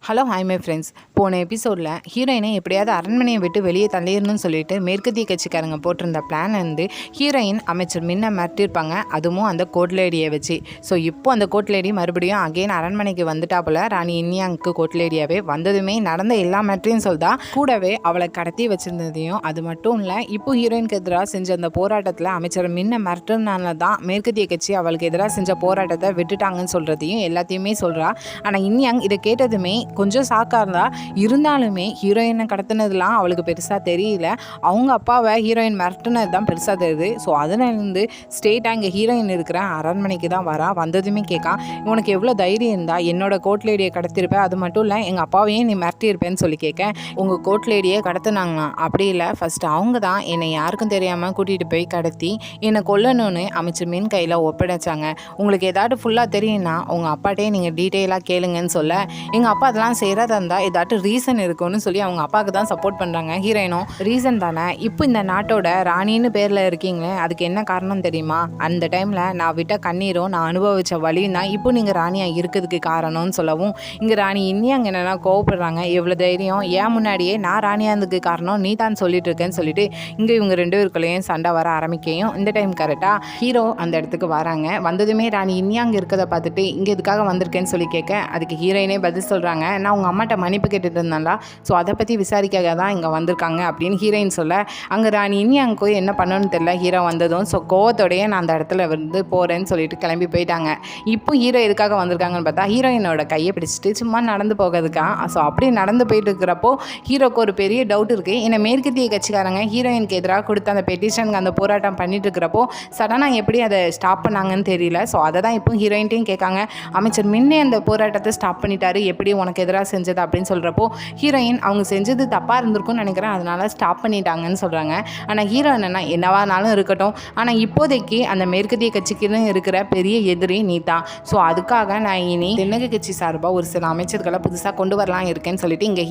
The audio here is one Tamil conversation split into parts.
Hello hi my friends. போன எபிசோடில் ஹீரோயினை எப்படியாவது அரண்மனையை விட்டு வெளியே தள்ளிடணும்னு சொல்லிட்டு மேற்கத்திய கட்சிக்காரங்க போட்டிருந்த பிளான் வந்து ஹீரோயின் அமைச்சர் மின்ன மிரட்டியிருப்பாங்க, அதுவும் அந்த கோட் லேடியை வச்சு. ஸோ இப்போ அந்த கோட் லேடி மறுபடியும் அகெயின் அரண்மனைக்கு வந்துட்டா போல. ராணி இன்யாங்க்கு கோட் லேடியாவே வந்ததுமே நடந்த எல்லா மேட்ரையும் சொல்லிட்டா. கூடவே அவளை கடத்தி வச்சிருந்ததையும். அது மட்டும் இல்லை, இப்போ ஹீரோயினுக்கு எதிராக செஞ்ச அந்த போராட்டத்தில் அமைச்சர் மின்ன மிரட்டுனால தான் மேற்கத்திய கட்சி அவளுக்கு எதிராக செஞ்ச போராட்டத்தை விட்டுட்டாங்கன்னு சொல்கிறதையும் எல்லாத்தையுமே சொல்கிறா. ஆனால் இன்யாங் இதை கேட்டதுமே கொஞ்சம் ஷாக்காக இருந்தா. இருந்தாலுமே ஹீரோயினை கடத்தினதுலாம் அவளுக்கு பெருசாக தெரியல. அவங்க அப்பாவை ஹீரோயின் மிரட்டினது தான் பெருசாக தெரியுது. ஸோ அதிலிருந்து ஸ்ட்ரெயிட்டாக இங்கே ஹீரோயின் இருக்கிற அரண்மனைக்கு தான் வரா. வந்ததுமே கேட்கான், உனக்கு எவ்வளோ தைரியம் இருந்தால் என்னோட கோட் லேடியை கடத்திருப்பேன், அது மட்டும் இல்லை எங்கள் அப்பாவையும் நீ மிரட்டியிருப்பேன்னு சொல்லி கேட்க, உங்கள் கோட் லேடியை கடத்தினாங்களாம். அப்படி இல்லை, ஃபஸ்ட்டு அவங்க தான் என்னை யாருக்கும் தெரியாமல் கூட்டிகிட்டு போய் கடத்தி என்னை கொல்லணும்னு அமைச்சர் மீன் கையில் ஒப்படைச்சாங்க. உங்களுக்கு ஏதாட்டு ஃபுல்லாக தெரியும்னா உங்கள் அப்பாட்டே நீங்கள் டீட்டெயிலாக கேளுங்கன்னு சொல்ல, எங்கள் அப்பா அதெல்லாம் செய்கிறதா இருந்தால் ஏதாட்டு ரீசன் இருக்கும்னு சொல்லி அவங்க அப்பாவுக்கு தான் சப்போர்ட் பண்ணுறாங்க. ஹீரோயினும் ரீசன் தானே, இப்போ இந்த நாட்டோட ராணின்னு பேரில் இருக்கீங்களே, அதுக்கு என்ன காரணம் தெரியுமா? அந்த டைமில் நான் விட்ட கண்ணீரும் நான் அனுபவித்த வலியும் தான் இப்போ நீங்கள் ராணியாக இருக்கிறதுக்கு காரணம்னு சொல்லவும், இங்கே ராணி இன்னியாங்க என்னென்னா கோவப்படுறாங்க. எவ்வளோ தைரியம், ஏன் முன்னாடியே நான் ராணியாக இருந்ததுக்கு காரணம் நீ தான் சொல்லிட்டு இருக்கேன்னு சொல்லிட்டு இங்கே இவங்க ரெண்டு பேருக்குள்ளேயும் சண்டை வர ஆரம்பிக்கையும் இந்த டைம் கரெக்டாக ஹீரோ அந்த இடத்துக்கு வராங்க. வந்ததுமே ராணி இன்னியாங்க இருக்கிறத பார்த்துட்டு இங்கே இதுக்காக வந்திருக்கேன்னு சொல்லி கேட்க, அதுக்கு ஹீரோயினே பதில் சொல்கிறாங்க, நான் உங்கள் அம்மாட்ட மன்னிப்பு கேட்டுட்டு இருந்தாங்களா, ஸோ அதை பற்றி விசாரிக்காக தான் இங்கே வந்திருக்காங்க அப்படின்னு ஹீரோயின் சொல்ல, அங்கே ராணி இனி அங்கே போய் என்ன பண்ணணும்னு தெரியல. ஹீரோ வந்ததும் ஸோ கோவத்தோடையே நான் அந்த இடத்துல வந்து போகிறேன்னு சொல்லிட்டு கிளம்பி போயிட்டாங்க. இப்போ ஹீரோ எதுக்காக வந்திருக்காங்கன்னு பார்த்தா ஹீரோயினோட கையை பிடிச்சிட்டு சும்மா நடந்து போகிறதுக்கா. ஸோ அப்படி நடந்து போயிட்டு இருக்கிறப்போ ஹீரோக்கு ஒரு பெரிய டவுட் இருக்குது. ஏன்னா மேற்கத்திய கட்சிக்காரங்க ஹீரோயினுக்கு எதிராக கொடுத்த அந்த பெட்டிஷனுக்கு அந்த போராட்டம் பண்ணிட்டு இருக்கிறப்போ சடனாக எப்படி அதை ஸ்டாப் பண்ணாங்கன்னு தெரியல. ஸோ அதை தான் இப்போ ஹீரோயின்ட்டையும் கேட்காங்க, அமைச்சர் முன்னே அந்த போராட்டத்தை ஸ்டாப் பண்ணிட்டாரு, எப்படி உனக்கு எதிராக செஞ்சது அப்படின்னு சொல்கிறப்போ ஹீரோயின் அவங்க செஞ்சது தப்பாக இருந்திருக்கும்னு நினைக்கிறேன், அதனால ஸ்டாப் பண்ணிட்டாங்கன்னு சொல்கிறாங்க. ஆனால் ஹீரோ என்னவானாலும் இருக்கட்டும், ஆனால் இப்போதைக்கு அந்த மேற்கத்திய கட்சிக்குன்னு இருக்கிற பெரிய எதிரி நீ தான். ஸோ அதுக்காக நான் இனி தென்னக கட்சி சார்பாக ஒரு சில அமைச்சர்களை புதுசாக கொண்டு வரலாம் இருக்கேன்னு சொல்லிட்டு இங்கே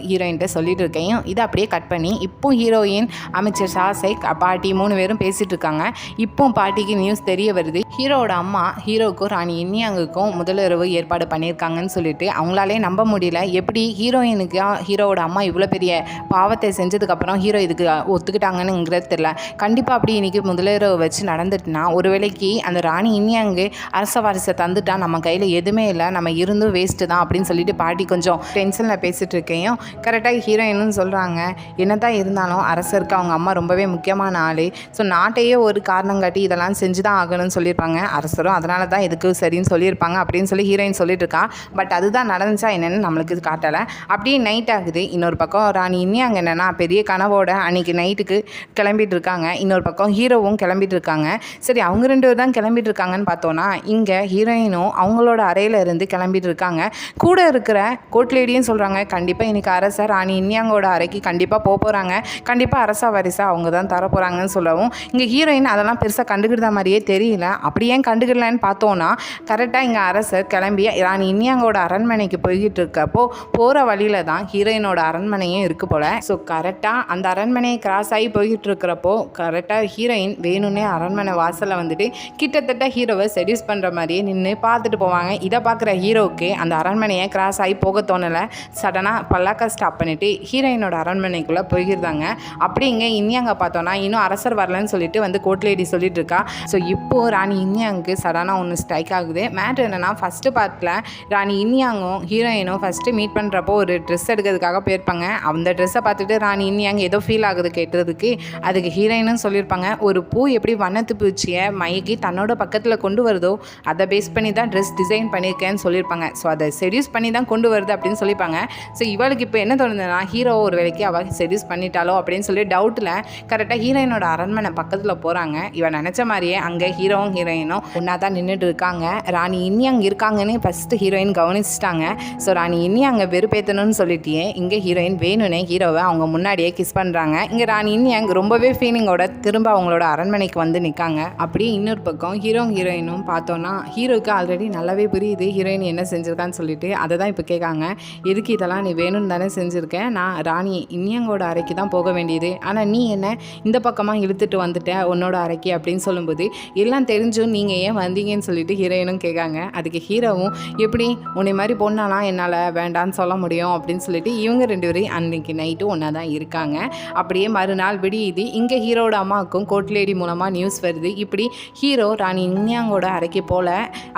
ஹீரோயின்ட்ட சொல்லிட்டு இருக்கேன். இதை அப்படியே கட் பண்ணி இப்போ ஹீரோயின் அமைச்சர் ஷாசைக் பாட்டி 3 பேரும் பேசிகிட்டு இருக்காங்க. இப்போ பாட்டிக்கு நியூஸ் தெரிய வருது, ஹீரோட அம்மா ஹீரோக்கும் ராணி இன்னியாங்குக்கும் முதலிரவு ஏற்பாடு பண்ணியிருக்காங்கன்னு சொல்லிட்டு அவங்களாலே நம்ப முடியல. எப்படி ஹீரோயினுக்கு ஹீரோவோட அம்மா இவ்வளோ பெரிய பாவத்தை செஞ்சதுக்கப்புறம் ஹீரோ இதுக்கு ஒத்துக்கிட்டாங்கன்னுங்கிறது தெரியல. கண்டிப்பாக அப்படி இன்றைக்கி முதலிரவு வச்சு நடந்துட்டுனா ஒரு வேளைக்கு அந்த ராணி இன்னியாங்கு அரச வாரிசை தந்துட்டா நம்ம கையில் எதுவுமே இல்லை, நம்ம இருந்தும் வேஸ்ட்டு தான் அப்படின்னு சொல்லிட்டு பாட்டி கொஞ்சம் டென்ஷனில் பேசிகிட்டு இருக்கேன். கரெக்டாக ஹீரோயின்னு சொல்கிறாங்க, என்னதான் இருந்தாலும் அரசருக்கு அவங்க அம்மா ரொம்பவே முக்கியமான ஆள். ஸோ நாட்டையே ஒரு காரணம் காட்டி இதெல்லாம் செஞ்சு தான் ஆகணும்னு சொல்லியிருப்பாங்க அரசரும், அதனால தான் இதுக்கு சரின்னு சொல்லியிருப்பாங்க அப்படின்னு சொல்லி ஹீரோயின் சொல்லிட்டு இருக்கா. பட் அதுதான் நடந்துச்சா என்னென்னு நம்மளுக்கு காட்டலை. அப்படியே நைட் ஆகுது. இன்னொரு பக்கம் ராணி இன்னியாங்க என்னென்னா பெரிய கனவோட அன்றைக்கி நைட்டுக்கு கிளம்பிட்டு இருக்காங்க. இன்னொரு பக்கம் ஹீரோவும் கிளம்பிட்டு இருக்காங்க. சரி, அவங்க 2 பேர் தான் கிளம்பிட்டு இருக்காங்கன்னு பார்த்தோன்னா இங்கே ஹீரோயினும் அவங்களோட அறையில் இருந்து கிளம்பிட்டு இருக்காங்க. கூட இருக்கிற கோட் லேடியும் சொல்கிறாங்க, கண்டிப்பாக இன்றைக்கி அரசர் ராணி இன்னியாங்கோட அறைக்கு கண்டிப்பாக போகிறாங்க, கண்டிப்பாக அரசா வாரிசா அவங்க தான் தர போகிறாங்கன்னு சொல்லவும் இங்கே ஹீரோயின் அதெல்லாம் பெருசாக கண்டுக்கிட்ட மாதிரியே தெரியல. அப்படி ஏன் கண்டுக்கிடலன்னு பார்த்தோன்னா கரெக்டாக இங்கே அரசர் கிளம்பி ராணி இன்னியாங்கோட அரண்மனைக்கு போய்கிட்டு இருக்கப்போ போகிற வழியில் தான் ஹீரோயினோட அரண்மனையும் இருக்குது போல். ஸோ கரெக்டாக அந்த அரண்மனையை கிராஸ் ஆகி போய்கிட்டு இருக்கிறப்போ கரெக்டாக ஹீரோயின் வேணும்னே அரண்மனை வாசலில் வந்துட்டு கிட்டத்தட்ட ஹீரோவை செடியூஸ் பண்ணுற மாதிரியே நின்று பார்த்துட்டு போவாங்க. இதை பார்க்குற ஹீரோவுக்கு அந்த அரண்மனையை கிராஸ் ஆகி போக தோணலை. சடனாக பல்லாக்கா ஸ்டாப் பண்ணிவிட்டு ஹீரோயினோட அரண்மனைக்குள்ளே போய்கிருந்தாங்க. அப்படி இங்கே இன்னியாங்க பார்த்தோன்னா இன்னும் அரசர் வரலன்னு சொல்லிட்டு வந்து கோட் லேடி சொல்லிட்டு இருக்கா. ஸோ இப்போது ராணி இன்னியாங்க்கு சடனாக ஒன்று ஸ்ட்ரைக் ஆகுது. மேட்ரு என்னென்னா ஃபஸ்ட்டு பார்ட்டில் ராணி இன்னியாங்கும் ஹீரோயினும் ஃபஸ்ட்டு மீட் பண்ணுறப்போ ஒரு ட்ரெஸ் எடுக்கிறதுக்காக போயிருப்பாங்க. அந்த ட்ரெஸ்ஸை பார்த்துட்டு ராணி இன்னியாங்க ஏதோ ஃபீல் ஆகுது கேட்டதுக்கு, அதுக்கு ஹீரோயினும் சொல்லியிருப்பாங்க, ஒரு பூ எப்படி வண்ணத்து பூச்சியை மயக்கி தன்னோட பக்கத்தில் கொண்டு வருதோ அதை பேஸ் பண்ணி தான் ட்ரெஸ் டிசைன் பண்ணியிருக்கேன்னு சொல்லியிருப்பாங்க. ஸோ அதை செடியூஸ் பண்ணி தான் கொண்டு வருது அப்படின்னு சொல்லியிருப்பாங்க. ஸோ இவளுக்கு இப்போ என்ன தோணுதுன்னா ஹீரோ ஒரு வேலைக்கு அவள் செடியூஸ் பண்ணிட்டாலோ அப்படின்னு சொல்லி டவுட்டில் கரெக்டாக ஹீரோயினோட அரண்மனை பக்கத்தில் போகிறாங்க. இவன் நினச்ச மாதிரியே அங்கே ஹீரோவும் ஹீரோயினும் ஒன்றா தான் நின்றுட்டு இருக்காங்க. ராணி இன்னியாங் இருக்காங்கன்னு ஃபஸ்ட்டு ஹீரோயின் கவனிச்சிட்டாங்க. ஸோ ராணி இன்னியாங்க வெறுப்பேற்றணும்னு சொல்லிட்டியே இங்கே ஹீரோயின் வேணும்னே ஹீரோவை அவங்க முன்னாடியே கிஸ் பண்ணுறாங்க. இங்கே ராணி இன்னியாங் ரொம்பவே ஃபீலிங்கோட திரும்ப அவங்களோட அரண்மனைக்கு வந்து நிற்காங்க. அப்படியே இன்னொரு பக்கம் ஹீரோயினும் பார்த்தோன்னா ஹீரோக்கு ஆல்ரெடி நல்லாவே புரியுது ஹீரோயின் என்ன செஞ்சுருக்கான்னு சொல்லிட்டு அதை தான் இப்போ கேட்காங்க, எதுக்கு இதெல்லாம் நீ வேணும்னு தானே செஞ்சுருக்கேன், நான் ராணி இன்னியாங்கோட அறைக்கு தான் போக வேண்டியது, ஆனால் நீ என்ன இந்த பக்கமாக இழுத்துட்டு வந்துட்டேன் உன்னோட அறைக்கு அப்படின்னு சொல்லும்போது எல்லாம் தெரிஞ்சும் நீங்கள் ஏன் வந்தீங்கன்னு சொல்லிட்டு ஹீரோயினும் கேட்காங்க. அதுக்கு ஹீரோவும் எப்படி உன்னை மாதிரி பொண்ணாலாம் என்னால் என்னால் வேண்டான்னு சொல்ல முடியும் அப்படின்னு சொல்லிட்டு இவங்க 2 பேரும் அன்றைக்கி நைட்டு ஒன்றா தான் இருக்காங்க. அப்படியே மறுநாள் விடியுது. இங்கே ஹீரோட அம்மாவுக்கும் கோர்ட் லேடி மூலமாக நியூஸ் வருது. இப்படி ஹீரோ ராணி இன்யாங்கோட அறைக்கு போல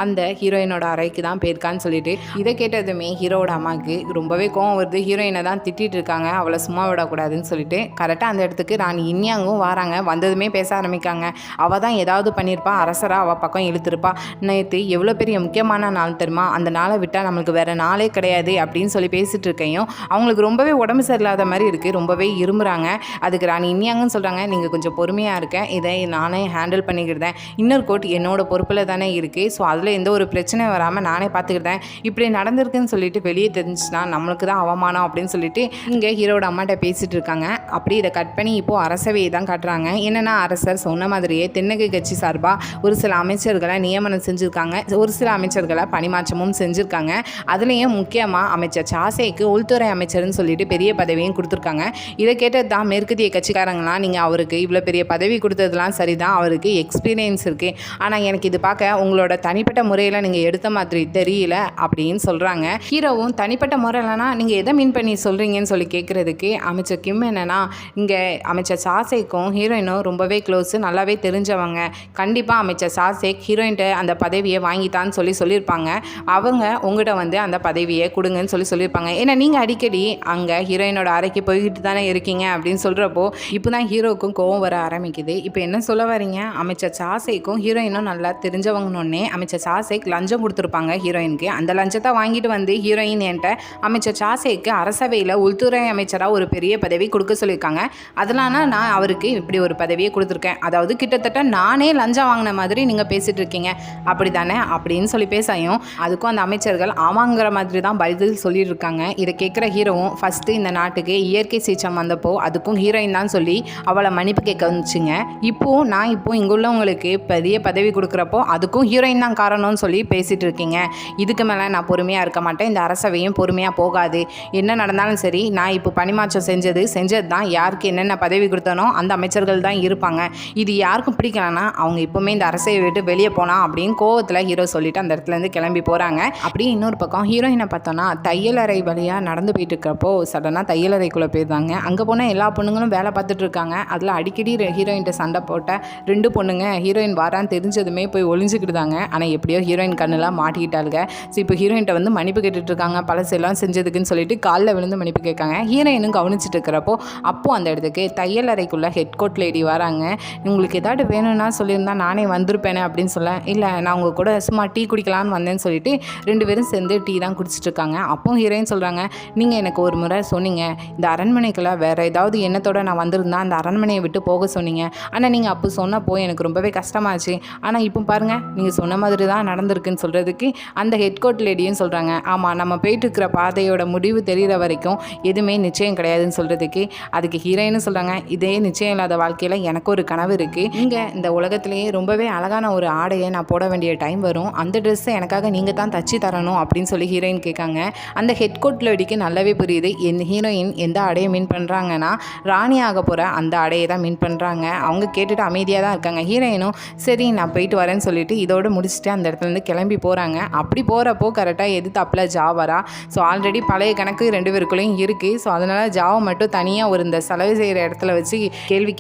அந்த ஹீரோயினோட அறைக்கு தான் போயிருக்கான்னு சொல்லிட்டு இதை கேட்டதுமே ஹீரோட அம்மாவுக்கு ரொம்பவே கோவம் வருது. ஹீரோயினை தான் திட்டிகிட்டு இருக்காங்க, அவளை சும்மா விடக்கூடாதுன்னு சொல்லிட்டு. கரெக்டாக அந்த இடத்துக்கு ராணி இன்யாங்கும் வராங்க. வந்ததுமே பேச ஆரம்பிக்காங்க. அவள் தான் ஏதாவது பண்ணியிருப்பா, அரசராக அவள் பக்கம் இழுத்துருப்பா. நேற்று எவ்வளோ பெரிய முக்கியமான நாள் தெரியுமா, அந்த நாளை விட்டால் நமக்கு வேறு நாளே கிடையாது அப்படின்னு சொல்லி பேசிகிட்டு இருக்கையும் அவங்களுக்கு ரொம்பவே உடம்பு சரியில்லாத மாதிரி இருக்குது. ரொம்பவே இருமுறாங்க. அதுக்கு ராணி இன்யாங்கன்னு சொல்கிறாங்க, நீங்கள் கொஞ்சம் பொறுமையாக இருக்க, இதை நானே ஹேண்டில் பண்ணிக்கிட்டேன். இன்னர் கோர்ட் என்னோட பொறுப்பில் தானே இருக்குது. ஸோ அதில் எந்த ஒரு பிரச்சனை வராமல் நானே பார்த்துக்கிட்டேன். இப்படி நடந்திருக்குன்னு சொல்லிட்டு வெளியே தெரிஞ்சுன்னா நம்மளுக்கு தான் அவமானம் அப்படின்னு சொல்லிட்டு இங்கே ஹீரோட அம்மாட்ட பேசிகிட்டு இருக்காங்க. அப்படி இதை கட் பண்ணி இப்போது அரசவையை தான் காட்டுறாங்க. என்னென்னா அரசர் சொன்ன மாதிரியே தென்னகை கட்சி சார்பாக ஒரு சில அமைச்சர்களை நியமனம் செஞ்சுருக்காங்க, ஒரு சில அமைச்சர்களை பணிமாற்றமும் செஞ்சுருக்காங்க. அதுலேயும் முக்கியமாக அமைச்சர் சாசேக்கு உள்துறை அமைச்சர்னு சொல்லிட்டு பெரிய பதவியும் கொடுத்துருக்காங்க. இதை கேட்டது தான் மேற்கத்திய கட்சிக்காரங்களாம், நீங்கள் அவருக்கு இவ்வளோ பெரிய பதவி கொடுத்ததுலாம் சரிதான், அவருக்கு எக்ஸ்பீரியன்ஸ் இருக்குது, ஆனால் எனக்கு இது பார்க்க உங்களோட தனிப்பட்ட முறையில் நீங்கள் எடுத்த மாதிரி தெரியல அப்படின்னு சொல்கிறாங்க. ஹீரோவும் தனிப்பட்ட முறையிலனா நீங்கள் எதை மீன் பண்ணி சொல்கிறீங்கன்னு சொல்லி கேட்குறதுக்கு அமைச்சர் கிம் என்னென்னா, இங்கே அமைச்சர் சாசேக்கும் ஹீரோயினும் ரொம்பவே க்ளோஸு, நல்லாவே தெரிஞ்சவங்க. கண்டிப்பாக அமைச்சர் சாசேக் ஹீரோயின்ட்ட அந்த பதவியை வாங்கிட்டான்னு சொல்லியிருப்பாங்க. அவங்க உங்கள்கிட்ட வந்து அந்த பதவியை கொடுங்கன்னு சொல்லியிருப்பாங்க. ஏன்னா நீங்கள் அடிக்கடி அங்கே ஹீரோயினோட அறைக்கு போய்கிட்டு தானே இருக்கீங்க அப்படின்னு சொல்கிறப்போ இப்போ தான் ஹீரோவுக்கும் கோவம் வர ஆரம்பிக்குது. இப்போ என்ன சொல்ல வரீங்க, அமைச்சர் சாசேக்கும் ஹீரோயினும் நல்லா தெரிஞ்சவங்கன்னொன்னே அமைச்சர் சாசேக் லஞ்சம் கொடுத்துருப்பாங்க ஹீரோயினுக்கு. அந்த லஞ்சத்தை வாங்கிட்டு வந்து ஹீரோயின் என்கிட்ட அமைச்சர் சாசேக்கு அரசவையில் உள்துறை அமைச்சராக ஒரு பெரிய பதவி கொடுக்க சொல்லியிருக்காங்க. அதனால நான் அவருக்கு இப்படி ஒரு பதவியை கொடுத்துருக்கேன். அதாவது கிட்டத்தட்ட நானே லஞ்சம் வாங்கின மாதிரி நீங்கள் பேசிகிட்டு இருக்கீங்க அப்படி தானே அப்படின்னு சொல்லி பேசாயும் அதுக்கும் அந்த அமைச்சர்கள் ஆமாங்கிற மாதிரி தான் பதில் சொல்லியிருக்காங்க. இதை கேட்குற ஹீரோவும் ஃபஸ்ட்டு இந்த நாட்டுக்கு இயற்கை சீற்றம் வந்தப்போ அதுக்கும் ஹீரோயின் தான் சொல்லி அவளை மன்னிப்பு கேட்க வந்துச்சுங்க. நான் இங்கே உள்ளவங்களுக்கு பெரிய பதவி கொடுக்குறப்போ அதுக்கும் ஹீரோயின் தான் காரணம்னு சொல்லி பேசிகிட்டு இருக்கீங்க. இதுக்கு மேலே நான் பொறுமையாக இருக்க மாட்டேன், இந்த அரசவையும் பொறுமையாக போகாது. என்ன நடந்தாலும் சரி, நான் இப்போ பணிமாற்றம் செஞ்சது தான், யாருக்கு என்னென்ன பதவி கொடுத்தனோ அந்த அமைச்சர்கள் தான் இருப்பாங்க. இது யாருக்கும் பிடிக்கலன்னா அவங்க இப்போவுமே இந்த அரசையை விட்டு வெளியே போனால் அப்படின்னு கோவத்தில் ஹீரோ சொல்லிட்டு அந்த இடத்துலேருந்து கிளம்பி போகிறாங்க. அப்படியே இன்னொரு பக்கம் ஹீரோயினை பார்த்தோன்னா தையலறை வழியாக நடந்து போயிட்டு இருக்கிறப்போ சடனாக தையலறைக்குள்ளே போயிருந்தாங்க. அங்கே போனால் எல்லா பொண்ணுங்களும் வேலை பார்த்துட்டு இருக்காங்க. அதில் அடிக்கடி ஹீரோயின்ட்ட சண்டை போட்ட 2 பொண்ணுங்க ஹீரோயின் வரான்னு தெரிஞ்சதுமே போய் ஒளிஞ்சுக்கிட்டுதாங்க. ஆனால் எப்படியோ ஹீரோயின் கண்ணெல்லாம் மாட்டிக்கிட்டாளுங்க. ஸோ இப்போ ஹீரோயின்ட்ட வந்து மன்னிப்பு கேட்டுட்டு இருக்காங்க, பழசெல்லாம் செஞ்சதுக்குன்னு சொல்லிட்டு காலில் விழுந்து மன்னிப்பு கேட்காங்க. ஹீரோயினும் கவனிச்சுட்டு இருக்கிறப்போ அப்போது அந்த இடத்துக்கு தையல் அறைக்குள்ளே ஹெட் கோட் லேடி வராங்க. உங்களுக்கு ஏதாவது வேணும்னா சொல்லியிருந்தா நானே வந்திருப்பேனே அப்படின்னு சொல்ல, இல்லை நான் உங்கள் கூட சும்மா டீ குடிக்கலான்னு வந்தேன்னு சொல்லிட்டு 2 பேரும் சேர்ந்து டீ தான் குடிச்சிட்டு இருக்காங்க. அப்போ ஹீரோயின் சொல்கிறாங்க, நீங்கள் எனக்கு ஒரு முறை சொன்னீங்க இந்த அரண்மனைக்குள்ள வேறு ஏதாவது எண்ணத்தோடு நான் வந்திருந்தா அந்த அரண்மனையை விட்டு போக சொன்னீங்க. ஆனால் நீங்கள் அப்போ சொன்னப்போ எனக்கு ரொம்பவே கஷ்டமாச்சு. ஆனால் இப்போ பாருங்கள் நீங்கள் சொன்ன மாதிரி தான் நடந்திருக்குன்னு சொல்கிறதுக்கு அந்த ஹெட் கோட் லேடியும் சொல்கிறாங்க, ஆமாம் நம்ம போயிட்டு இருக்கிற பாதையோட முடிவு தெரிகிற வரைக்கும் எதுவுமே நிச்சயம் கிடையாதுன்னு சொல்கிறதுக்கு அதுக்கு ஹீரோயின்னு சொல்கிறாங்க, இதே நிச்சயம் இல்லாத வாழ்க்கையில் எனக்கு ஒரு கனவு இருக்குது. இங்கே இந்த உலகத்திலேயே ரொம்பவே அழகான ஒரு ஆடையை நான் போட வேண்டிய டைம் வரும், அந்த ட்ரெஸ்ஸை எனக்காக நீங்கள் தான் தச்சு தரணும் அப்படின்னு சொல்லி ஹீரோயின் கேட்காங்க. அந்த ஹெட் கோட் லேடிக்கு நல்லாவே புரியுது ஹீரோயின் எந்த ஆடையை மீன் பண்ணுறாங்கன்னா ராணி ஆக போகிற அந்த ஆடையை தான் மீன் பண்ணுறாங்க. அவங்க கேட்டுட்டு அமைதியாக தான் இருக்காங்க. ஹீரோயினும் சரி நான் போயிட்டு வரேன்னு சொல்லிட்டு இதோடு முடிச்சுட்டு அந்த இடத்துலேருந்து கிளம்பி போகிறாங்க. அப்படி போகிறப்போ கரெக்டாக எதிர்த்தாப்பில் ஜாவரா. ஸோ ஆல்ரெடி பழைய கணக்கு 2 பேருக்குள்ளேயும் இருக்குது. ஸோ அதனால் ஜாவை மட்டும் தனியாக ஒரு இந்த செலவு செய்கிற இடத்துல வச்சு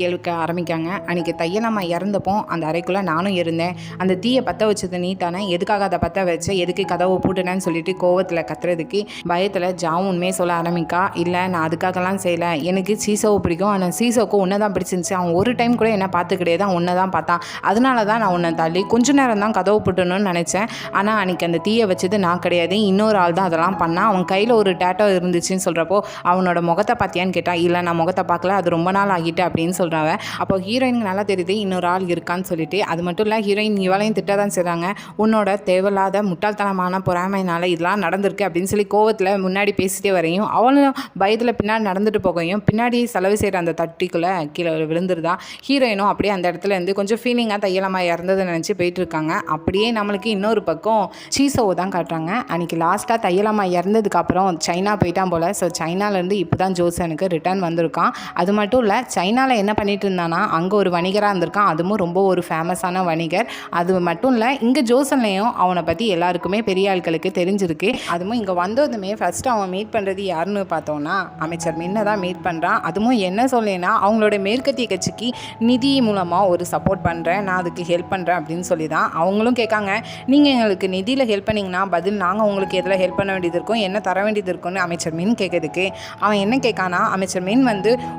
கேட்க ஆரம்பிக்காங்க. அன்றைக்கி தையலம்மா இறந்தப்போ அந்த அறைக்குள்ளே நானும் இருந்தேன், அந்த தீயை பற்ற வச்சது நீ தானே, எதுக்காக அதை பற்ற வச்ச, எதுக்கு கதவை பூட்டுனேன்னு சொல்லிட்டு கோவத்தில் கத்துறதுக்கு பயத்தில் ஜாவும் உண்மையை சொல்ல ஆரம்பிக்கா. இல்லை நான் அதுக்காகலாம் செய்யலை, எனக்கு சீசோவை பிடிக்கும், ஆனால் சீசோவுக்கு உன்னை தான் பிடிச்சிருந்துச்சு, அவன் ஒரு டைம் கூட என்ன பார்த்து கிடையாது, உன்னை தான் பார்த்தான், அதனால தான் நான் உன்னை தள்ளி கொஞ்ச நேரம் தான் கதவை பூட்டணும்னு நினச்சேன். ஆனால் அன்றைக்கி அந்த தீயை வச்சது நான் கிடையாது, இன்னொரு ஆள் தான் அதெல்லாம் பண்ணான். அவன் கையில் ஒரு டேட்டோ இருந்துச்சுன்னு சொல்கிறப்போ அவனோட முகத்தை பார்த்தியான்னு கேட்டால், இல்லை நான் முகத்தை பார்க்கல, அது ரொம்ப நாள் ஆகிட்டு அப்படின்னு சொல்கிறாங்க. அப்போ ஹீரோயினுக்கு நல்லா தெரியுது இன்னொரு ஆள் இருக்கான்னு சொல்லிட்டு. அது மட்டும் இல்லை ஹீரோயின் இவளையும் திட்ட தான் செய்கிறாங்க, உன்னோட தேவையில்லாத முட்டாள்தனமான பொறாமையினால் இதெல்லாம் நடந்திருக்கு அப்படின்னு சொல்லி கோவத்தில் முன்னாடி பேசிட்டே வரையும் அவளும் பயத்தில் பின்னாடி நடந்துட்டு போகையும் பின்னாடி செலவு செய்கிற அந்த தட்டிக்குள்ளே கீழே விழுந்துருதா. ஹீரோயினும் அப்படியே அந்த இடத்துல இருந்து கொஞ்சம் ஃபீலிங்காக தையலமாக இறந்ததை நினச்சி போயிட்டுருக்காங்க. அப்படியே நம்மளுக்கு இன்னொரு பக்கம் சீசோவை தான் காட்டுறாங்க. அன்றைக்கி லாஸ்ட்டாக தையலமாக இறந்ததுக்கப்புறம் சைனா போயிட்டான் போல். ஸோ சைனாலேருந்து இப்போ தான் ஜோசனுக்கு ரிட்டர்ன் வந்திருக்கான். அது மட்டும் இல்லை சைனாவில் என்ன பண்ணிட்டு இருந்தானா அங்கே ஒரு வணிகராக இருந்திருக்கான், அதுவும் ரொம்ப ஒரு ஃபேமஸான வணிகர். அது மட்டும் இல்லை இங்கே ஜோசன்லேயும் அவனை பற்றி எல்லாருக்குமே பெரிய ஆட்களுக்கு தெரிஞ்சிருக்கு. அதுவும் இங்கே வந்ததுமே ஃபஸ்ட்டு அவன் மீட் பண்ணுறது யாருன்னு பார்த்தோன்னா அமைச்சர் மின்னை தான் மீட் பண்ணுறான். அதுவும் என்ன சொல்லேன்னா அவங்களோட மேற்கத்திய கட்சிக்கு நிதி மூலமாக ஒரு சப்போர்ட் பண்ணுறேன், நான் அதுக்கு ஹெல்ப் பண்ணுறேன் அப்படின்னு சொல்லி தான். அவங்களும் கேட்காங்க, நீங்கள் எங்களுக்கு நிதியில் ஹெல்ப் பண்ணிங்கன்னா பதில் நாங்கள் உங்களுக்கு எதில் ஹெல்ப் பண்ண வேண்டியது இருக்கும், என்ன தர வேண்டியது இருக்குன்னு அமைச்சர் மின் கேட்குறதுக்கு அவன் என்ன கேட்கானா, அமைச்சர் மின்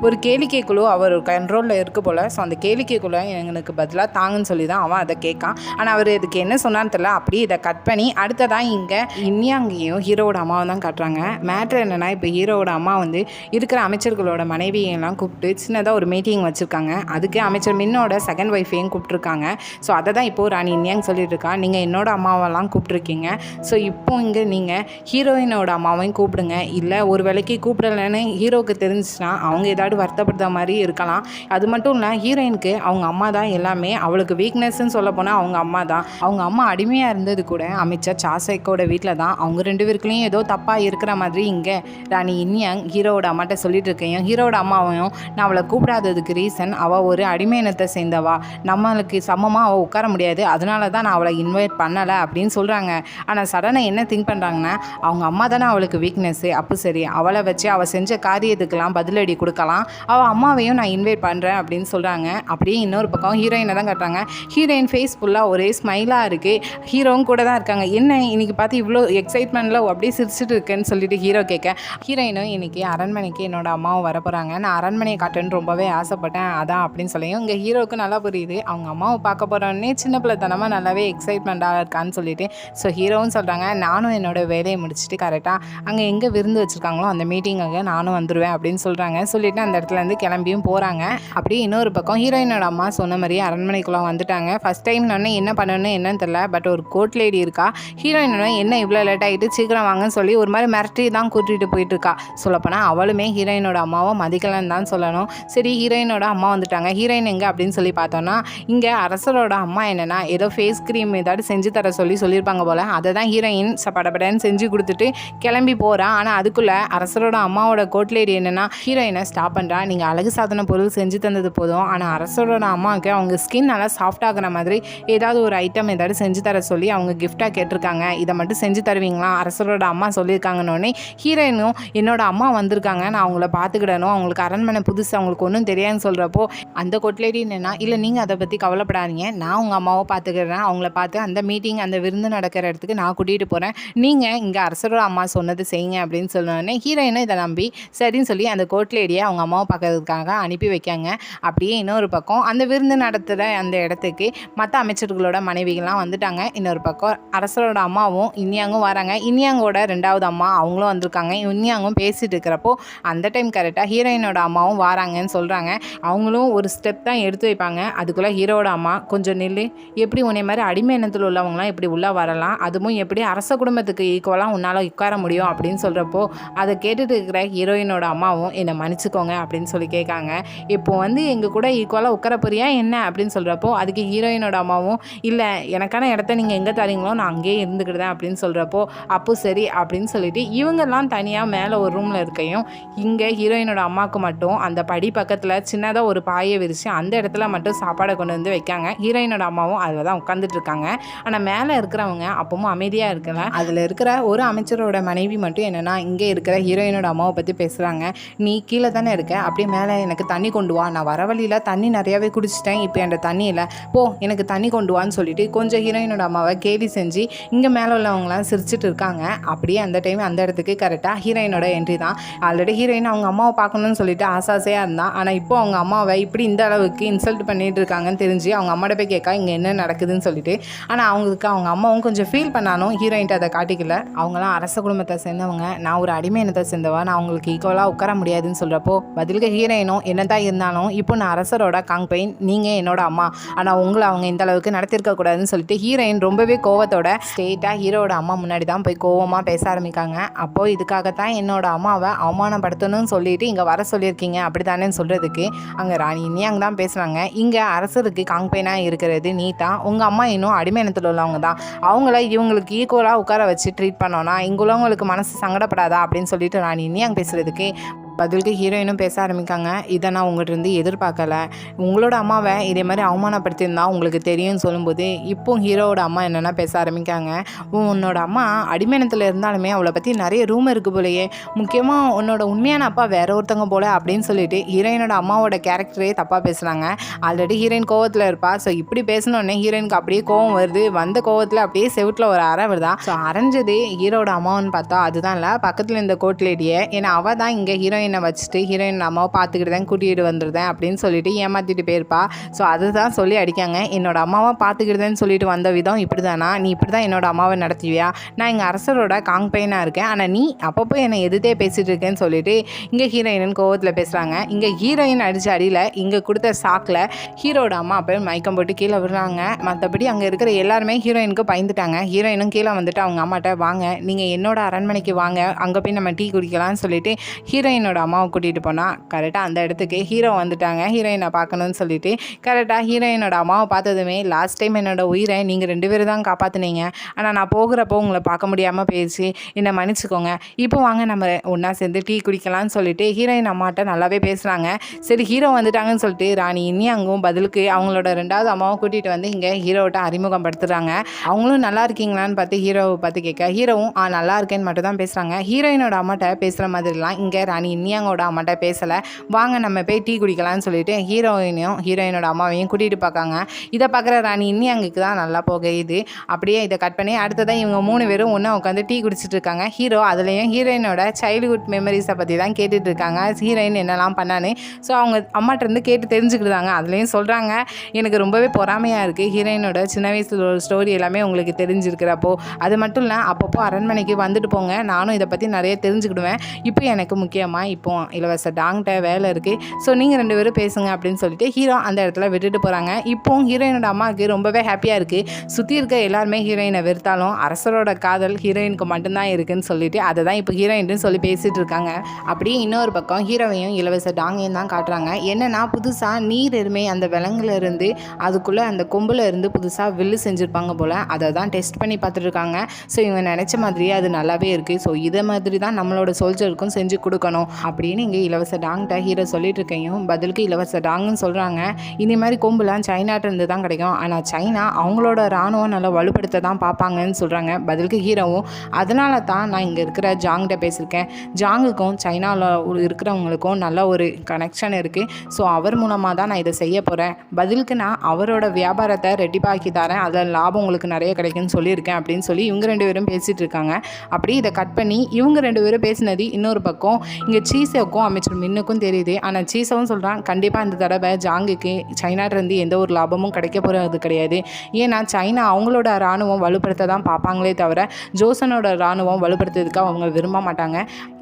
ஒரு கேளிக்கைக்குழு அவர் கண்ட்ரோலில் இருக்கு போல், ஸோ அந்த கேளிக்கைக்குழு எங்களுக்கு பதிலாக தாங்கன்னு சொல்லி தான் அவன் அதை கேட்கான். ஆனால் அவர் இதுக்கு என்ன சொன்னான்னு தெரியல. அப்படியே இதை கட் பண்ணி அடுத்ததான் இங்கே இன்யாங்கையும் ஹீரோவோட அம்மாவை தான் காட்டுறாங்க. மேட்ரு என்னென்னா, இப்போ ஹீரோவோட அம்மா இருக்கிற அமைச்சர்களோட மனைவியெல்லாம் கூப்பிட்டு சின்னதாக ஒரு மீட்டிங் வச்சுருக்காங்க. அதுக்கு அமைச்சர் மின்னோட செகண்ட் ஒய்ஃபையும் கூப்பிட்ருக்காங்க. ஸோ அதை தான் இப்போது ராணி இன்யாங் சொல்லிட்டு இருக்கா, நீங்கள் என்னோட அம்மாவெல்லாம் கூப்பிட்ருக்கீங்க, ஸோ இப்போ இங்கே நீங்கள் ஹீரோயினோட அம்மாவையும் கூப்பிடுங்க. இல்லை ஒரு வேலைக்கு கூப்பிடலன்னு ஹீரோவுக்கு தெரிஞ்சுன்னா அவங்க ஏதாவது வருத்தப்படுற மாதிரி இருக்கலாம். அது மட்டும் இல்லை, ஹீரோயினுக்கு அவங்க அம்மா தான் எல்லாமே. அவளுக்கு வீக்னஸ்ன்னு சொல்ல போனால் அவங்க அம்மா தான். அவங்க அம்மா அடிமையாக இருந்தது கூட அமைச்சர் சாசேக்கோட வீட்டில் தான். அவங்க 2 பேருக்குள்ளேயும் ஏதோ தப்பாக இருக்கிற மாதிரி இங்கே ராணி இன்யாங் ஹீரோவோட அம்மாட்ட சொல்லிட்டு இருக்கேன். ஹீரோட அம்மாவையும் நான் அவளை கூப்பிடாததுக்கு ரீசன் அவள் ஒரு அடிமை இனத்தை சேர்ந்தவா, நம்மளுக்கு சமமாக அவள் உட்கார முடியாது, அதனால தான் நான் அவளை இன்வைட் பண்ணலை அப்படின்னு சொல்கிறாங்க. ஆனால் சடனாக என்ன திங்க் பண்ணுறாங்கன்னா, அவங்க அம்மா தானே அவளுக்கு வீக்னஸ்ஸு, அப்போ சரி அவளை வச்சு அவள் செஞ்ச காரியத்துக்கெல்லாம் பதிலடி கொடுக்கலாம், அவள் அம்மாவையும் நான் இன்வைட் பண்ணுறேன் அப்படின்னு சொல்கிறாங்க. அப்படியே இன்னொரு பக்கம் ஹீரோயினை தான் காட்டுறாங்க. ஹீரோயின் ஃபேஸ் ஃபுல்லாக ஒரே ஸ்மைலாக இருக்குது. ஹீரோவும் கூட தான் இருக்காங்க. என்ன இன்னைக்கு பார்த்து இவ்வளோ எக்ஸைட்மெண்ட்டில் அப்படியே சிரிச்சுட்டு இருக்கேன்னு சொல்லிட்டு ஹீரோ கேட்க, ஹீரோயினும் இன்றைக்கி அரண்மனைக்கு என்னோட அம்மாவும் வர போகிறாங்க, நான் அரண்மனையை காட்டுன்னு ரொம்பவே ஆசைப்பட்டேன் அதான் அப்படின்னு சொல்லியும் இங்கே ஹீரோவுக்கு நல்லா புரியுது. அவங்க அம்மாவை பார்க்க போகிறோன்னே சின்ன பிள்ளைத்தனமாக நல்லாவே எக்ஸைட்மெண்ட்டாக இருக்கான்னு சொல்லிட்டு ஸோ ஹீரோவும் சொல்கிறாங்க, நானும் என்னோடய வேலையை முடிச்சுட்டு கரெக்டாக அங்கே எங்கே விருந்து வச்சுருக்காங்களோ அந்த மீட்டிங்காக நானும் வந்துடுவேன் அப்படின்னு சொல்கிறாங்க. சொல்லிவிட்டு அந்த இடத்துலேருந்து கிளம்பியும் போகிறாங்க. அப்படியே இன்னொரு பக்கம் ஹீரோயினோட அம்மா சொன்ன மாதிரியே அரண்மனைக்குள்ளே வந்துட்டாங்க. ஃபஸ்ட் டைம் நான் என்ன பண்ணணும்னு என்னன்னு தெரியல, பட் ஒரு கோர்ட் லேடி இருக்கா. ஹீரோயினோட என்ன இவ்வளோ லேட் ஆகிட்டு சீக்கிரம் வாங்கன்னு சொல்லி ஒரு மாதிரி மிரட்டி தான் கூட்டிகிட்டு போயிட்டுருக்கா. சொல்லப்போனால் அவளுமே ஹீரோயினோட அம்மாவை மதிக்கலன்னு தான் சொல்லணும். சரி ஹீரோயினோட அம்மா வந்துட்டாங்க. ஹீரோயின் எங்கே அப்படின்னு சொல்லி பார்த்தோன்னா, இங்கே அரசரோட அம்மா என்னென்னா ஏதோ ஃபேஸ் க்ரீம் ஏதாவது செஞ்சு தர சொல்லியிருப்பாங்க போல். அதை தான் ஹீரோயின் படபடன்னு செஞ்சு கொடுத்துட்டு கிளம்பி போகிறான். ஆனால் அதுக்குள்ளே அரசரோட அம்மாவோட கோர்ட் லேடி என்னென்னா ஹீரோயினை ஸ்டாப் பண்ணுறா, நீங்கள் அழகு சாதன பொருள் செஞ்சு தந்தது போதும், ஆனால் அரசரோட அம்மாவுக்கு அவங்க ஸ்கின் நல்லா சாஃப்ட் ஆகிற மாதிரி ஏதாவது ஒரு ஐட்டம் ஏதாவது செஞ்சு தர சொல்லி அவங்க கிஃப்டாக கேட்டிருக்காங்க, இதை மட்டும் செஞ்சு தருவீங்களா அரசரோட அம்மா சொல்லியிருக்காங்கன்னொடனே ஹீரோயினும் என்னோட அம்மா வந்திருக்காங்க, நான் அவங்கள பார்த்துக்கிடணும், அவங்களுக்கு அரண்மனை புதுசு, அவங்களுக்கு ஒன்றும் தெரியாதுன்னு சொல்கிறப்போ அந்த கொட்லேடி என்னென்னா, இல்லை நீங்கள் அதை பற்றி கவலைப்படாதீங்க, நான் உங்கள் அம்மாவை பார்த்துக்கிறேன், அவங்கள பார்த்து அந்த மீட்டிங் அந்த விருந்து நடக்கிற இடத்துக்கு நான் கூட்டிகிட்டு போகிறேன், நீங்கள் இங்கே அரசரோட அம்மா சொன்னது செய்யுங்க அப்படின்னு சொன்னோடனே ஹீரோயினும் இதை நம்பி சரின்னு சொல்லி அந்த கோட்லேடியை அவங்க அம்மாவை பார்க்கறதுக்காக அனுப்பி வைக்காங்க. அப்படியே இன்னொரு பக்கம் அந்த விருந்து நடத்துகிற அந்த இடத்துக்கு மற்ற அமைச்சர்களோட மனைவிகள்லாம் வந்துட்டாங்க. இன்னொரு பக்கம் அரசரோட அம்மாவும் இன்யாங்கும் வராங்க. இன்யாங்கோட 2வது அம்மா அவங்களும் வந்திருக்காங்க. இன்யாங்கும் பேசிட்டு இருக்கிறப்போ அந்த டைம் கரெக்டாக ஹீரோயினோட அம்மாவும் வராங்கன்னு சொல்கிறாங்க. அவங்களும் ஒரு ஸ்டெப் தான் எடுத்து வைப்பாங்க. அதுக்குள்ளே ஹீரோட அம்மா கொஞ்சம் நில்லு, எப்படி உன்னை மாதிரி அடிமை இனத்தில் உள்ளவங்களாம் எப்படி உள்ளே வரலாம், அதுவும் எப்படி அரச குடும்பத்துக்கு ஈக்குவலாக உன்னால் உட்கார முடியும் அப்படின்னு சொல்கிறப்போ அதை கேட்டுட்டு இருக்கிற ஹீரோயினோட அம்மாவும் என்னை மன்னிச்சுக்கோங்க அப்படின்னு சொல்லி கேட்காங்க. இப்போ எங்கள் கூட ஈக்குவலாக உட்கார போறியா என்ன அப்படின்னு சொல்கிறப்போ அதுக்கு ஹீரோயினோட அம்மாவும் இல்லை எனக்கான இடத்த நீங்கள் எங்கே தரீங்களோ நான் அங்கேயே இருந்துக்கிட்டேன் அப்படின்னு சொல்கிறப்போ அப்போ சரி அப்படின்னு சொல்லிட்டு இவங்கெல்லாம் தனியாக மேலே ஒரு ரூமில் இருக்கையும் இங்கே ஹீரோயினோட அம்மாவுக்கு மட்டும் அந்த படி பக்கத்தில் சின்னதாக ஒரு பாயை விரித்து அந்த இடத்துல மட்டும் சாப்பாடை கொண்டு வந்து வைக்காங்க. ஹீரோயினோட அம்மாவும் அதில் தான் உட்காந்துட்டு இருக்காங்க. ஆனால் மேலே இருக்கிறவங்க அப்பவும் அமைதியாக இருக்கல. அதில் இருக்கிற ஒரு அமைச்சரோட மனைவி மட்டும் என்னென்னா இங்கே இருக்கிற ஹீரோயினோட அம்மாவை பற்றி பேசுகிறாங்க. நீ கீழே தானே இருக்க, அப்படியே மேலே எனக்கு தண்ணி கொண்டு வா, நான் வர வழியில் தண்ணி நிறையாவே குடிச்சிட்டேன், இப்போ என் தண்ணி இல்லை, போ எனக்கு தண்ணி கொண்டு வான்னு சொல்லிட்டு கொஞ்சம் ஹீரோயினோட அம்மாவை கேலி செஞ்சு இங்கே மேலே உள்ளவங்களாம் சிரிச்சிட்டு இருக்காங்க. அப்படியே அந்த டைம் அந்த இடத்துக்கு கரெக்டாக ஹீரோயினோட என்ட்ரி தான். ஆல்ரெடி ஹீரோயின் அவங்க அம்மாவை பார்க்கணும்னு சொல்லிட்டு ஆசாசையாக இருந்தான். ஆனால் இப்போ அவங்க அம்மாவை இப்படி இந்த அளவுக்கு இன்சல்ட் பண்ணிட்டு இருக்காங்கன்னு தெரிஞ்சு அவங்க அம்மாட்ட போய் கேட்கா இங்கே என்ன நடக்குதுன்னு சொல்லிட்டு. ஆனால் அவங்களுக்கு அவங்க அம்மாவும் கொஞ்சம் ஃபீல் பண்ணாலும் ஹீரோயின்ட்டு அதை காட்டிக்கல. அவங்களாம் அரச குடும்பத்தை சேர்ந்தவங்க, நான் ஒரு அடிமை இனத்தை சேர்ந்தவா, நான் அவங்களுக்கு ஈக்குவலாக உட்கார முடியாதுன்னு சொல்கிறப்போ பதிலுக்கு ஹீரோயினும் என்னதான் இருந்தாலும் இப்போ நான் அரசரோட காங்பெயின், நீங்கள் என்னோட அம்மா, ஆனால் உங்களை அவங்க இந்த அளவுக்கு நடத்திருக்க கூடாதுன்னு சொல்லிட்டு ஹீரோயின் ரொம்பவே கோவத்தோட ஸ்ட்ரெயிட்டாக ஹீரோட அம்மா முன்னாடி தான் போய் கோவமாக பேச ஆரம்பிக்காங்க. அப்போது இதுக்காகத்தான் என்னோட அம்மாவை அவமானப்படுத்தணும்னு சொல்லிட்டு இங்கே வர சொல்லியிருக்கீங்க அப்படி தானே சொல்கிறதுக்கு அங்கே ராணி இன்யாங் தான் பேசுகிறாங்க. இங்கே அரசருக்கு காங்பெயினாக இருக்கிறது நீ தான், உங்கள் அம்மா இன்னும் அடிமை இனத்தில் உள்ளவங்க தான், அவங்கள இவங்களுக்கு ஈக்குவலாக உட்கார வச்சு ட்ரீட் பண்ணோன்னா இங்கே உள்ளவங்களுக்கு மனசு சங்கடப்படாதா அப்படின்னு சொல்லிட்டு ராணி இன்யாங் பேசுகிறதுக்கு பதிலுக்கு ஹீரோயினும் பேச ஆரம்பிக்காங்க. இதை நான் உங்கள்கிட்ட எதிர்பார்க்கல. உங்களோட அம்மாவை இதே மாதிரி அவமானப்படுத்தியிருந்தா உங்களுக்கு தெரியும்னு சொல்லும்போது இப்போ ஹீரோவோட அம்மா என்னென்னா பேச ஆரம்பிக்காங்க. உன்னோட அம்மா அடிமைனத்தில் இருந்தாலுமே அவளை பற்றி நிறைய ரூம் இருக்குது போலையே, முக்கியமாக உன்னோட உண்மையான அப்பா வேற ஒருத்தவங்க போல அப்படின்னு சொல்லிட்டு ஹீரோயினோட அம்மாவோட கேரக்டரே தப்பாக பேசுகிறாங்க. ஆல்ரெடி ஹீரோயின் கோவத்தில் இருப்பா. ஸோ இப்படி பேசினோடனே ஹீரோயினுக்கு அப்படியே கோவம் வருது. வந்த கோவத்தில் அப்படியே செவுட்டில் ஒரு அறை வருதா. ஸோ அரைஞ்சது ஹீரோட அம்மாவுன்னு பார்த்தா அதுதான் இல்லை, பக்கத்தில் இந்த கோட் லேடியை. ஏன்னா அவள் தான் இங்கே ஹீரோயினை வச்சுட்டு ஹீரோயின் அம்மாவை பார்த்துக்கிட்டு தான் கூட்டிகிட்டு வந்துருந்தேன் அப்படின்னு சொல்லிட்டு ஏமாற்றிட்டு போயிருப்பா. ஸோ அதுதான் சொல்லி அடிக்காங்க. என்னோட அம்மாவை பார்த்துக்கிட்டுதேன்னு சொல்லிட்டு வந்த விதம் இப்படி தானா, நீ இப்படி தான் என்னோட அம்மாவை நடத்துவியா, நான் எங்கள் அரசரோட காங்பைனாக இருக்கேன், ஆனால் நீ அப்பப்போ என்னை எதிர்த்தே பேசிகிட்டு இருக்கேன்னு சொல்லிட்டு இங்கே ஹீரோயின் கோவத்தில் பேசுகிறாங்க. இங்கே ஹீரோயின் அடித்த அடியில் இங்கே கொடுத்த சாக்கில் ஹீரோட அம்மா அப்போ மயக்கம் போட்டு கீழே விடுறாங்க. மற்றபடி அங்கே இருக்கிற எல்லாருமே ஹீரோயினுக்கு பயந்துட்டாங்க. ஹீரோயினும் கீழே வந்துட்டு அவங்க அம்மாட்ட, வாங்க நீங்கள் என்னோட அரண்மனைக்கு வாங்க, அங்கே போய் நம்ம டீ குடிக்கலாம்னு சொல்லிட்டு ஹீரோயினோட அம்மாவை கூட்டிகிட்டு போனால் கரெக்டாக அந்த இடத்துக்கு ஹீரோ வந்துட்டாங்க. ஹீரோயினை பார்க்கணும்னு சொல்லிட்டு கரெக்டாக ஹீரோயினோட அம்மாவை பார்த்ததுமே, லாஸ்ட் டைம் என்னோட உயிரை நீங்கள் 2 பேரும் தான் காப்பாற்றினீங்க, ஆனால் நான் போகிறப்போ உங்களை பார்க்க முடியாமல் போயிடுச்சு, என்னை மன்னிச்சுக்கோங்க, இப்போ வாங்க நம்ம ஒன்றா சேர்ந்து டீ குடிக்கலாம்னு சொல்லிட்டு ஹீரோயின் அம்மாட்ட நல்லாவே பேசுகிறாங்க. சரி ஹீரோ வந்துட்டாங்கன்னு சொல்லிட்டு ராணி இனியாங்கும் பதிலுக்கு அவங்களோட 2வது அம்மாவை கூட்டிகிட்டு வந்து இங்கே ஹீரோவிட்ட அறிமுகப்படுத்துகிறாங்க. அவங்களும் நல்லா இருக்கீங்களான்னு பார்த்து ஹீரோவை பார்த்து கேட்க ஹீரோவும் நல்லா இருக்கேன்னு மட்டும் தான் பேசுகிறாங்க. ஹீரோயினோட அம்மாட்ட பேசுகிற மாதிரிலாம் இங்கே ராணி இனியாங்கோட அம்மாட்ட பேசலை. வாங்க நம்ம போய் டீ குடிக்கலாம்னு சொல்லிட்டு ஹீரோயினையும் ஹீரோயினோட அம்மாவையும் கூட்டிகிட்டு பார்க்காங்க. இதை பார்க்குற ராணி இனியாங்குக்கு தான் நல்லா போகுது. அப்படியே இதை கட் பண்ணி அடுத்ததான் இவங்க 3 பேரும் ஒன்றா உட்காந்து டீ குடிச்சிட்டு இருக்காங்க. ஹீரோ அதுலேயும் ஹீரோயினோட சைல்டுஹுட் மெமரிஸை பற்றி தான் கேட்டுட்டு இருக்காங்க, ஹீரோயின் என்னெல்லாம் பண்ணான்னு. ஸோ அவங்க அம்மாட்டேருந்து கேட்டு தெரிஞ்சுக்கிட்டாங்க. அதுலேயும் சொல்கிறாங்க, எனக்கு ரொம்பவே பொறாமையாக இருக்குது, ஹீரோயினோட சின்ன வயசில் ஒரு ஸ்டோரி எல்லாமே உங்களுக்கு தெரிஞ்சிருக்கிறப்போ, அது மட்டும் இல்லை அப்பப்போ அரண்மனைக்கு வந்துட்டு போங்க, நானும் இதை பற்றி நிறைய தெரிஞ்சுக்கிடுவேன். இப்போ எனக்கு முக்கியமாக இப்போ இளவரசர் டாங்கிட்ட வேலை இருக்குது, ஸோ நீங்கள் 2 பேரும் பேசுங்க அப்படின்னு சொல்லிட்டு ஹீரோ அந்த இடத்துல விட்டுட்டு போகிறாங்க. இப்போ ஹீரோயினோட அம்மாவுக்கு ரொம்பவே ஹாப்பியாக இருக்குது. சுற்றி இருக்க எல்லாருமே ஹீரோயினை வெறுத்தாலும் அரசரோட காதல் ஹீரோயினுக்கு மட்டும்தான் இருக்குதுன்னு சொல்லிட்டு அதை தான் இப்போ ஹீரோயின்னு சொல்லி பேசிகிட்டு இருக்காங்க. அப்படியே இன்னொரு பக்கம் ஹீரோவையும் இளவரசர் டாங்கையும் தான் காட்டுறாங்க. என்னென்னா புதுசாக நீர் எருமை அந்த விலங்குல இருந்து அதுக்குள்ளே அந்த கொம்பில் இருந்து புதுசாக வில்லு செஞ்சுருப்பாங்க போல், அதை தான் டெஸ்ட் பண்ணி பார்த்துட்ருக்காங்க. ஸோ இவங்க நினச்ச மாதிரியே அது நல்லாவே இருக்குது. ஸோ இதை மாதிரி தான் நம்மளோட சோல்ஜருக்கும் செஞ்சு கொடுக்கணும் அப்படின்னு இங்கே இளவரசர் டாங்கிட்ட ஹீரோ சொல்லிட்டு இருக்கையும் பதிலுக்கு இளவரசர் டாங்குன்னு சொல்கிறாங்க, இந்த மாதிரி கொம்புலாம் சைனாட்டிருந்து தான் கிடைக்கும், ஆனால் சைனா அவங்களோட இராணுவம் நல்லா வலுப்படுத்த தான் பார்ப்பாங்கன்னு சொல்கிறாங்க. பதிலுக்கு ஹீரோவும் அதனால தான் நான் இங்கே இருக்கிற ஜாங்கிட்ட பேசியிருக்கேன், ஜாங்குக்கும் சைனாவில் இருக்கிறவங்களுக்கும் நல்ல ஒரு கனெக்ஷன் இருக்குது, ஸோ அவர் மூலமாக தான் நான் இதை செய்ய போகிறேன், பதிலுக்கு நான் அவரோட வியாபாரத்தை ரெட்டிப்பாக்கி தரேன், அதில் லாபம் உங்களுக்கு நிறைய கிடைக்குன்னு சொல்லியிருக்கேன் அப்படின்னு சொல்லி இவங்க 2 பேரும் பேசிகிட்டு இருக்காங்க. அப்படி இதை கட் பண்ணி இவங்க 2 பேரும் பேசினது இன்னொரு பக்கம் இங்கே சீசோவுக்கும் அமைச்சர் மின்னுக்கும் தெரியுது. ஆனால் சீசவும் சொல்கிறான், கண்டிப்பாக இந்த தடவை ஜாங்குக்கு சைனாட்டிலேருந்து எந்த ஒரு லாபமும் கிடைக்க போகிறது கிடையாது, ஏன்னா சைனா அவங்களோட இராணுவம் வலுப்படுத்த தான் பார்ப்பாங்களே தவிர ஜோசனோட இராணுவம் வலுப்படுத்துறதுக்கு அவங்க விரும்ப மாட்டாங்க.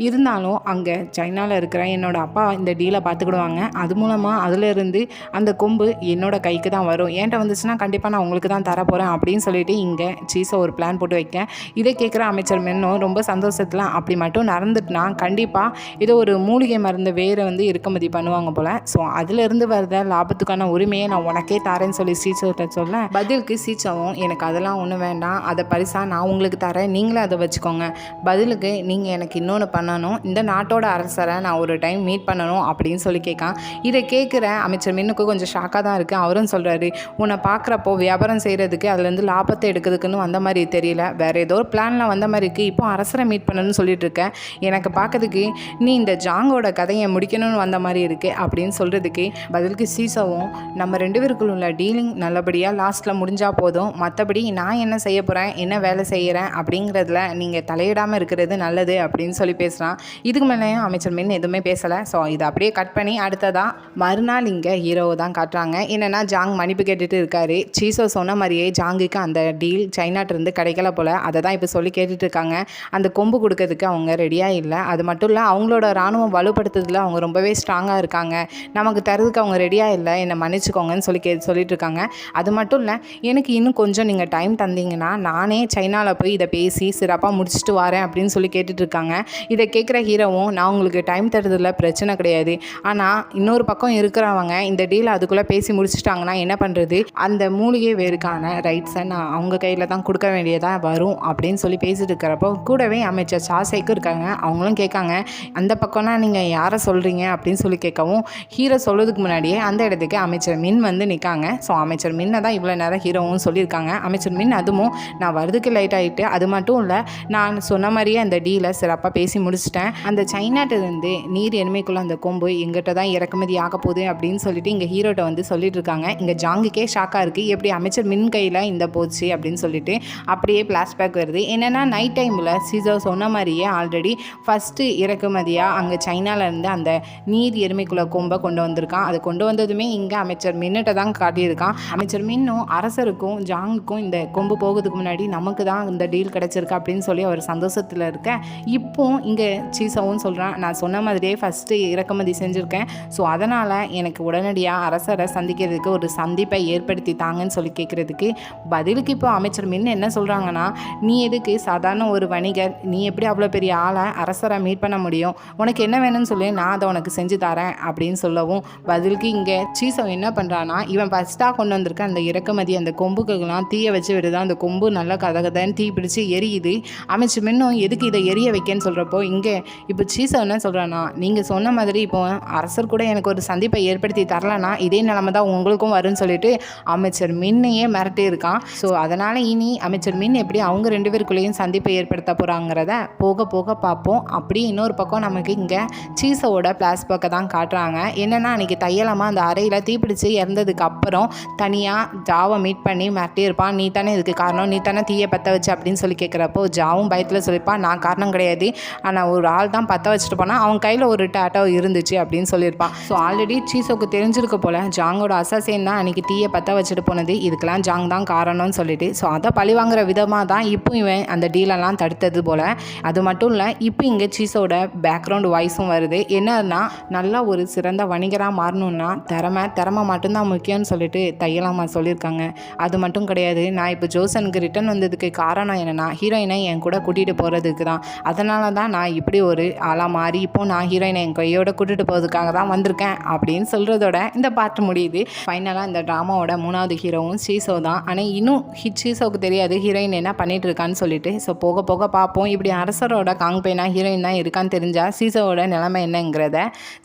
இருந்தாலும் அங்கே சைனாவில் இருக்கிற என்னோட அப்பா இந்த டீலை பார்த்துக்கிடுவாங்க, அது மூலமாக அதிலிருந்து அந்த கொம்பு என்னோட கைக்கு தான் வரும், என்கிட்ட வந்துச்சுன்னா கண்டிப்பாக நான் உங்களுக்கு தான் தரப்போகிறேன் அப்படின்னு சொல்லிட்டு இங்கே சீசை ஒரு பிளான் போட்டு வைக்கேன். இதை கேட்குற அமைச்சர் மென்னும் ரொம்ப சந்தோஷத்தில், அப்படி மட்டும் நடந்துட்டுனா கண்டிப்பாக ஏதோ ஒரு மூலிகை மருந்து வேறு இறக்குமதி பண்ணுவாங்க போல், ஸோ அதிலிருந்து வரத லாபத்துக்கான உரிமையை நான் உனக்கே தரேன்னு சொல்லி சீச்சோட்ட சொல்ல பதிலுக்கு சீச்சவும், எனக்கு அதெல்லாம் ஒன்றும் வேண்டாம், அதை பரிசாக நான் உங்களுக்கு தரேன், நீங்களே அதை வச்சுக்கோங்க, பதிலுக்கு நீங்கள் எனக்கு இன்னொன்று பண்ணணும், இந்த நாட்டோட அரசரை நான் ஒரு டைம் மீட் பண்ணணும் அப்படின்னு சொல்லி கேட்கான். இதை கேட்குற அமைச்சர் மின்னுக்கு கொஞ்சம் ஷாக்காக தான் இருக்குது. அவரும் சொல்கிறாரு, உன்னை பார்க்குறப்போ வியாபாரம் செய்கிறதுக்கு அதுலேருந்து லாபத்தை எடுக்கிறதுக்குன்னு வந்த மாதிரி தெரியல, வேறு ஏதோ ஒரு பிளானில் வந்த மாதிரி இருக்குது, இப்போ அரசரை மீட் பண்ணணும்னு சொல்லிட்டு இருக்கேன், எனக்கு பார்க்கறதுக்கு நீ இந்த ஜாங்கோட கதையை முடிக்கணும்னு வந்த மாதிரி இருக்குது அப்படின்னு சொல்கிறதுக்கு பதிலுக்கு சீசவும், நம்ம 2 பேருக்குள்ள உள்ள டீலிங் நல்லபடியாக லாஸ்ட்டில் முடிஞ்சால் போதும், மற்றபடி நான் என்ன செய்ய போகிறேன் என்ன வேலை செய்கிறேன் அப்படிங்கிறதுல நீங்கள் தலையிடாமல் இருக்கிறது நல்லது அப்படின்னு சொல்லி பேசுகிறான். இதுக்கு மேலேயும் அமைச்சர் மின் எதுவுமே பேசலை. ஸோ இதை அப்படியே கட் பண்ணி அடுத்ததான் மறுநாள் இங்கே ஹீரோவை தான் காட்டுறாங்க. என்னென்னா ஜாங் மன்னிப்பு கேட்டுட்டு இருக்காரு. சீசோ சொன்ன மாதிரியே ஜாங்குக்கு அந்த டீல் சைனாட்டிருந்து கிடைக்கல போல், அதை தான் இப்போ சொல்லி கேட்டுட்டு இருக்காங்க. அந்த கொம்பு கொடுக்கறதுக்கு அவங்க ரெடியாக இல்லை, அது மட்டும் இல்லை அவங்களோட இராணுவம் வலுப்படுத்துறதுல அவங்க ரொம்பவே ஸ்ட்ராங்காக இருக்காங்க, நமக்கு தரதுக்கு அவங்க ரெடியாக இல்லை, என்னை மன்னிச்சுக்கோங்கன்னு சொல்லிட்டு இருக்காங்க. அது மட்டும் இல்லை எனக்கு இன்னும் கொஞ்சம் நீங்கள் டைம் தந்தீங்கன்னா நானே சைனாவில் போய் இதை பேசி சிறப்பாக முடிச்சுட்டு வரேன் அப்படின்னு சொல்லி கேட்டுட்ருக்காங்க. இதை கேட்குற ஹீரோவும், நான் உங்களுக்கு டைம் தரதில்ல பிரச்சனை கிடையாது, ஆனால் இன்னொரு பக்கம் இருக்கிறவங்க இந்த டீலை அதுக்குள்ளே பேசி முடிச்சுட்டாங்கன்னா என்ன பண்ணுறது, அந்த மூலிகை வேருக்கான ரைட்ஸை நான் அவங்க கையில் தான் கொடுக்க வேண்டியதாக வரும் அப்படின்னு சொல்லி பேசிட்டு இருக்கிறப்போ கூடவே அமைச்சர் சாசைக்கும் இருக்காங்க. அவங்களும் கேட்காங்க, அந்த பக்கம்னா நீங்கள் யாரை சொல்கிறீங்க அப்படின்னு சொல்லி கேட்கவும் ஹீரோ சொல்கிறதுக்கு முன்னாடியே அந்த இடத்துக்கு அமைச்சர் மின் வந்து நிற்காங்க. ஸோ அமைச்சர் மின்னை தான் இவ்வளோ நேரம் ஹீரோவும் சொல்லியிருக்காங்க. அமைச்சர் மின் அதுவும் நான் வரதுக்கு லைட் ஆகிட்டு, அது மட்டும் இல்லை நான் சொன்ன மாதிரியே அந்த டீலை சிறப்பாக பேசி முடிச்சிட்டேன். அந்த சைனாட்டிலேருந்து நீர் எருமைக்குள்ள அந்த கொம்பு எங்கிட்ட தான் இறக்குமதி ஆக போகுது அப்படின்னு சொல்லிட்டு இங்கே ஹீரோட்ட வந்து சொல்லிட்டு இருக்காங்க. இங்கே ஜாங்குக்கே ஷாக்காக இருக்குது, எப்படி அமைச்சர் மின் கையில் இந்த போச்சு அப்படின்னு சொல்லிட்டு அப்படியே ஃப்ளாஷ்பேக் வருது. என்னென்னா நைட் டைமில் சீசோ சொன்ன மாதிரியே ஆல்ரெடி ஃபஸ்ட்டு இறக்குமதியாக அங்கே சைனாவிலேருந்து அந்த நீர் எருமைக்குள்ள கொம்பை கொண்டு வந்திருக்கான். அது கொண்டு வந்ததுமே இங்கே அமைச்சர் மின்னிட்ட தான் காட்டியிருக்கான். அமைச்சர் மின்னும் அரசருக்கும் ஜாங்குக்கும் இந்த கொம்பு போகிறதுக்கு முன்னாடி நமக்கு தான் இந்த டீல் கிடச்சிருக்கு அப்படின்னு சொல்லி அவர் சந்தோஷத்தில் இருக்க, இப்போ இங்கே சீசாவும் சொல்கிறான் நான் சொன்ன மாதிரியே ஃபஸ்ட்டு இறக்குமதி செஞ்சுருக்கேன். ஸோ அதனால் எனக்கு உடனடியாக அரசரை சந்திக்கிறதுக்கு ஒரு சந்திப்பை ஏற்படுத்தி தாங்கன்னு சொல்லி கேட்குறதுக்கு பதிலுக்கு இப்போ அமைச்சர் மின் என்ன சொல்கிறாங்கன்னா, நீ எதுக்கு சாதாரண ஒரு வணிகர், நீ எப்படி அவ்வளோ பெரிய ஆளை அரசரை மீட் பண்ண முடியும், உனக்கு என்ன வேணும்னு சொல்லி நான் அதை உனக்கு செஞ்சு தரேன் அப்படின்னு சொல்லவும் பதிலுக்கு இங்கே சீசோ என்ன பண்ணுறான்னா, இவன் ஃபஸ்ட்டாக கொண்டு வந்திருக்க அந்த இறக்குமதி அந்த கொம்புக்கெல்லாம் தீயை வச்சு விடுதான். அந்த கொம்பு நல்லா கதகதன்னு தீ பிடிச்சி எரியுது. அமைச்சர் மின்னும் எதுக்கு இதை எரிய வைக்கன்னு சொல்கிறப்போ இங்கே இப்போ சீசோ என்ன சொல்கிறான்னா, நீங்கள் சொன்ன மாதிரி இப்போ அரசர் கூட எனக்கு ஒரு சந்திப்பை ஏற்படுத்தி தரலன்னா இதே நிலைமை தான் உங்களுக்கும் வரும்னு சொல்லிட்டு அமைச்சர் மின்னையே மிரட்டி இருக்கான். ஸோ அதனால் இனி அமைச்சர் மின் எப்படி அவங்க 2 பேருக்குள்ளேயும் சந்திப்பை ஏற்படுத்த போகிறாங்கிறத போக போக பார்ப்போம். அப்படி இன்னொரு பக்கம் நமக்கு இங்கே சீசோவோட ஃப்ளாஷ்பேக்கை தான் காட்டுறாங்க. என்னென்னா அன்றைக்கி தையலமாக அந்த அறையில் தீப்பிடிச்சு இறந்ததுக்கு அப்புறம் தனியாக ஜாவை மீட் பண்ணி மிரட்டியிருப்பான். நீ தானே இதுக்கு காரணம், நீ தானே தீயை பற்ற வச்சு அப்படின்னு சொல்லி கேட்குறப்போ ஜாவும் பயத்தில் சொல்லியிருப்பான் நான் காரணம் கிடையாது, ஆனால் ஒரு ஆள் தான் பற்ற வச்சுட்டு போனால் அவன் கையில் ஒரு டேட்டோ இருந்துச்சு அப்படின்னு சொல்லியிருப்பான். ஸோ ஆல்ரெடி சீசோக்கு தெரிஞ்சிருக்க போல் ஜாங்கோட அசாசின் தான் அன்றைக்கி தீயை பற்ற வச்சுட்டு போனது, இதுக்கெல்லாம் ஜாங் தான் காரணம்னு சொல்லிட்டு ஸோ அதை பழிவாங்கிற விதமாக தான் இப்போ இவன் அந்த டீலெல்லாம் தடுத்தது போல். அது மட்டும் இல்லை இப்போ இங்கே சீசோட பேக்ரவுண்ட் வாய்ஸும் வருது. என்னன்னா நல்லா ஒரு சிறந்த வணிகராக மாறணுன்னா திறமை மட்டும்தான் முக்கியம்னு சொல்லிட்டு தையலாமா சொல்லியிருக்காங்க. அது மட்டும் கிடையாது, நான் இப்போ ஜோசனுக்கு ரிட்டர்ன் வந்ததுக்கு காரணம் என்னென்னா ஹீரோயினை என் கூட கூட்டிகிட்டு போகிறதுக்கு தான். அதனால தான் நான் இப்படி ஒரு ஆளாக மாறி இப்போ நான் ஹீரோயினை என் கையோட கூட்டிகிட்டு போகிறதுக்காக தான் வந்திருக்கேன் அப்படின்னு சொல்கிறதோட இந்த பாட்டு முடியுது. ஃபைனலாக இந்த ட்ராமாவோட 3வது ஹீரோவும் சீசோ தான். ஆனால் இன்னும் சீசோவுக்கு தெரியாது ஹீரோயின் என்ன பண்ணிட்டு இருக்கான்னு சொல்லிட்டு. ஸோ போக போக பார்ப்போம். இப்படி அரசரோட காங்பேனா ஹீரோயின் தான் இருக்கான்னு தெரிஞ்சால் சீசோவோட நிலைமை என்னங்கிறத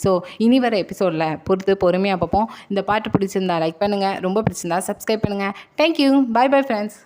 ஸோ இனி வர எபிசோடில் பொறுமையாக பார்ப்போம். இந்த பாட்டு பிடிச்சிருந்தா லைக் பண்ணுங்கள், ரொம்ப பிடிச்சிருந்தா சப்ஸ்கிரைப் பண்ணுங்கள். Thank you, bye bye friends.